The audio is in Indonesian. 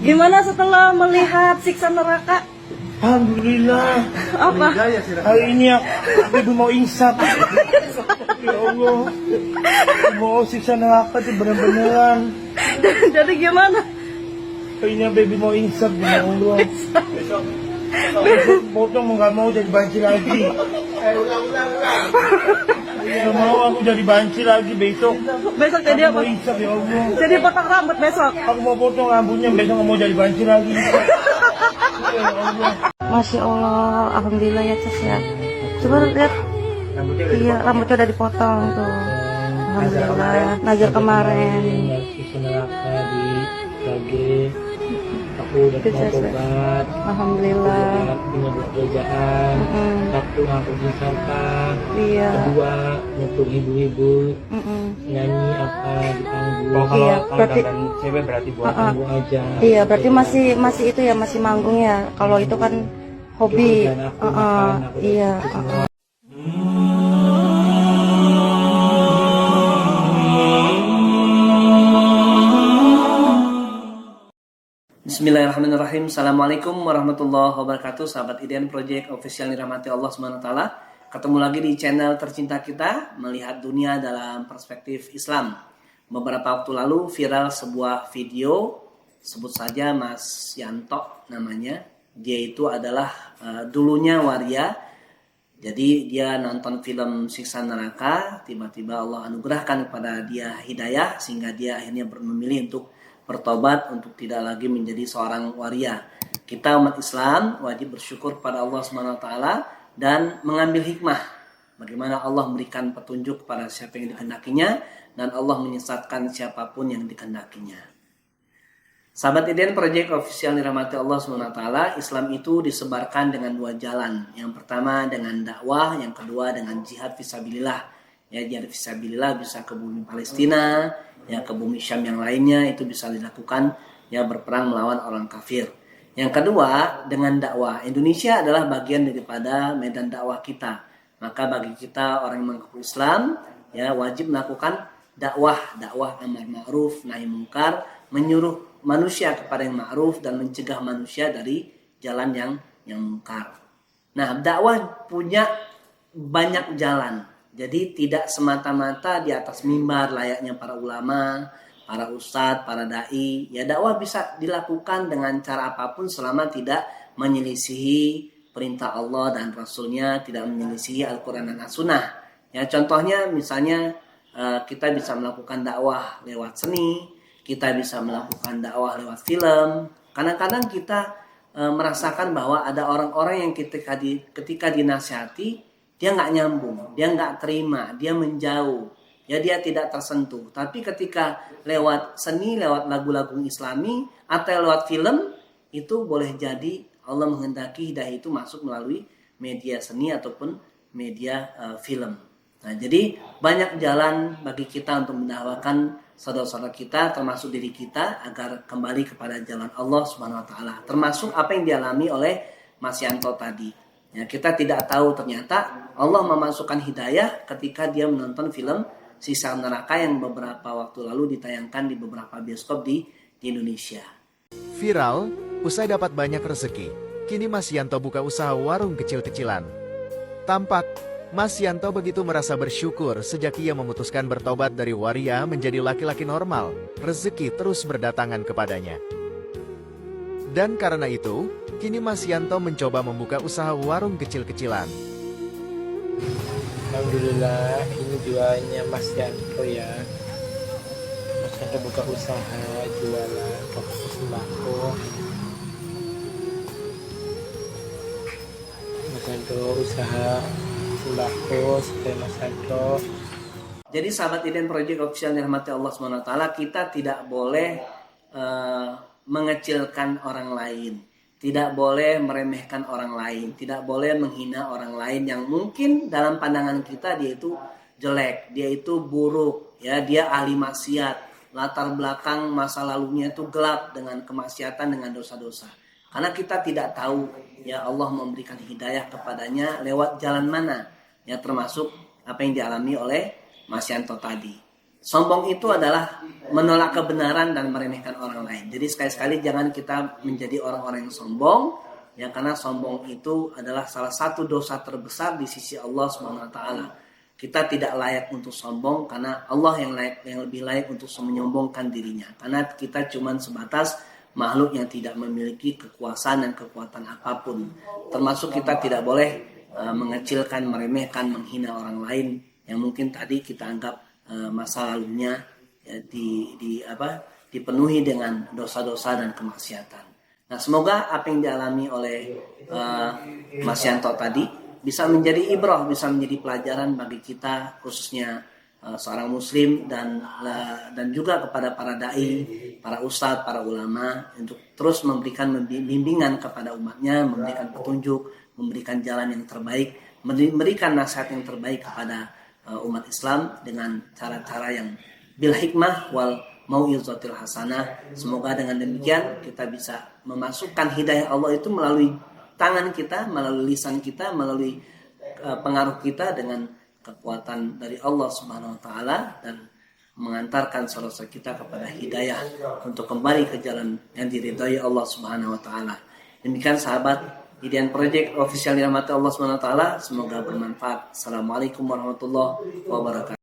Gimana setelah melihat siksa neraka? Alhamdulillah. Apa? Hari ini aku mau insaf. Ya Allah. Mau siksa neraka itu bener-beneran. Jadi gimana? Hari ini baby mau insaf. Ya Allah. Besok potong nggak mau jadi banci lagi. Nggak mau aku jadi banci lagi besok. Besok jadi Aku apa? mau insaf ya Allah. Jadi potong rambut besok. Aku mau potong rambutnya besok nggak mau jadi banci lagi. Ya Allah. Masya Allah, alhamdulillah ya Cez ya. Coba lihat. Iya, rambutnya udah dipotong tuh. Alhamdulillah. Nazar kemarin. Siksa neraka di Sage. Aku udah Itu, mau Cez, ya. tobat. Alhamdulillah. Punya buat kerjaan. Satu ngaku wisata. Iya. Kedua untuk hibur-hibur. Nyanyi apa di panggung. Oh, kalau Iya, berarti dan cewek berarti buat panggung aja. iya, berarti masih itu ya, masih manggung ya. Kalau itu kan hobi. Dan aku makan, aku Iya. itu semua. Bismillahirrahmanirrahim. Assalamualaikum warahmatullahi wabarakatuh. Sahabat IDN Project Official dirahmati Allah SWT. Ketemu lagi di channel tercinta kita, melihat dunia dalam perspektif Islam. Beberapa waktu lalu viral sebuah video, sebut saja Mas Yanto namanya. Dia itu adalah dulunya waria. Jadi dia nonton film Siksa Neraka, tiba-tiba Allah anugerahkan kepada dia hidayah sehingga dia akhirnya memilih untuk bertobat untuk tidak lagi menjadi seorang waria. Kita umat Islam wajib bersyukur pada Allah SWT dan mengambil hikmah bagaimana Allah memberikan petunjuk kepada siapa yang dikehendakinya dan Allah menyesatkan siapapun yang dikehendakinya. Sahabat IDN Project Official dirahmati Allah SWT, Islam itu disebarkan dengan dua jalan. Yang pertama dengan dakwah, yang kedua dengan jihad fisabilillah. Ya, jihad fisabilillah bisa ke bumi Palestina, ya ke bumi Syam yang lainnya, itu bisa dilakukan ya berperang melawan orang kafir. Yang kedua dengan dakwah. Indonesia adalah bagian daripada medan dakwah kita. Maka bagi kita orang yang mengaku Islam ya wajib melakukan dakwah amar ma'ruf nahi mungkar, menyuruh manusia kepada yang ma'ruf dan mencegah manusia dari jalan yang mungkar. Nah, dakwah punya banyak jalan. Jadi tidak semata-mata di atas mimbar layaknya para ulama, para ustadz, para dai. Ya dakwah bisa dilakukan dengan cara apapun selama tidak menyelisihi perintah Allah dan Rasulnya, tidak menyelisihi Al-Quran dan As-Sunnah. Ya contohnya misalnya kita bisa melakukan dakwah lewat seni, kita bisa melakukan dakwah lewat film. Kadang-kadang kita merasakan bahwa ada orang-orang yang ketika dinasihati dia nggak nyambung, dia nggak terima, dia menjauh, ya dia tidak tersentuh. Tapi ketika lewat seni, lewat lagu-lagu Islami atau lewat film, itu boleh jadi Allah menghendaki hidayah itu masuk melalui media seni ataupun media film. Nah, jadi banyak jalan bagi kita untuk mendakwakan saudara-saudara kita, termasuk diri kita, agar kembali kepada jalan Allah Subhanahu Wa Taala. Termasuk apa yang dialami oleh Mas Yanto tadi. Ya, kita tidak tahu ternyata Allah memasukkan hidayah ketika dia menonton film Siksa Neraka yang beberapa waktu lalu ditayangkan di beberapa bioskop di Indonesia. Viral, usai dapat banyak rezeki, kini Mas Yanto buka usaha warung kecil-kecilan. Tampak, Mas Yanto begitu merasa bersyukur sejak ia memutuskan bertobat dari waria menjadi laki-laki normal, rezeki terus berdatangan kepadanya. Dan karena itu, kini Mas Yanto mencoba membuka usaha warung kecil-kecilan. Alhamdulillah, ini jualannya Mas Yanto ya. Mas Yanto buka usaha jualan toko sembako. Mas Yanto usaha sembako, seperti Mas Yanto. Jadi sahabat IDN Project Official yang dirahmati Allah SWT, kita tidak boleh mengecilkan orang lain, tidak boleh meremehkan orang lain, tidak boleh menghina orang lain yang mungkin dalam pandangan kita dia itu jelek, dia itu buruk, ya dia ahli maksiat, latar belakang masa lalunya itu gelap dengan kemaksiatan, dengan dosa-dosa. Karena kita tidak tahu ya Allah memberikan hidayah kepadanya lewat jalan mana, ya termasuk apa yang dialami oleh Mas Yanto tadi. Sombong itu adalah menolak kebenaran dan meremehkan orang lain. Jadi sekali-sekali jangan kita menjadi orang-orang yang sombong, ya, karena sombong itu adalah salah satu dosa terbesar di sisi Allah SWT. Kita tidak layak untuk sombong karena Allah yang lebih layak untuk menyombongkan dirinya. Karena kita cuma sebatas makhluk yang tidak memiliki kekuasaan dan kekuatan apapun. Termasuk kita tidak boleh mengecilkan, meremehkan, menghina orang lain yang mungkin tadi kita anggap masa lalunya ya, dipenuhi dengan dosa-dosa dan kemaksiatan. Nah, semoga apa yang dialami oleh Mas Yanto tadi bisa menjadi ibrah, bisa menjadi pelajaran bagi kita, khususnya seorang muslim dan juga kepada para dai, para ustadz, para ulama, untuk terus memberikan bimbingan kepada umatnya, memberikan petunjuk, memberikan jalan yang terbaik, memberikan nasihat yang terbaik kepada umat Islam dengan cara-cara yang bil hikmah wal mau'izatil hasanah. Semoga dengan demikian kita bisa memasukkan hidayah Allah itu melalui tangan kita, melalui lisan kita, melalui pengaruh kita dengan kekuatan dari Allah Subhanahu wa taala, dan mengantarkan saudara kita kepada hidayah untuk kembali ke jalan yang diridhai Allah Subhanahu wa taala. Demikian sahabat IDN Project Official dirahmati Allah Subhanahu wa taala, semoga bermanfaat. Assalamualaikum warahmatullahi wabarakatuh.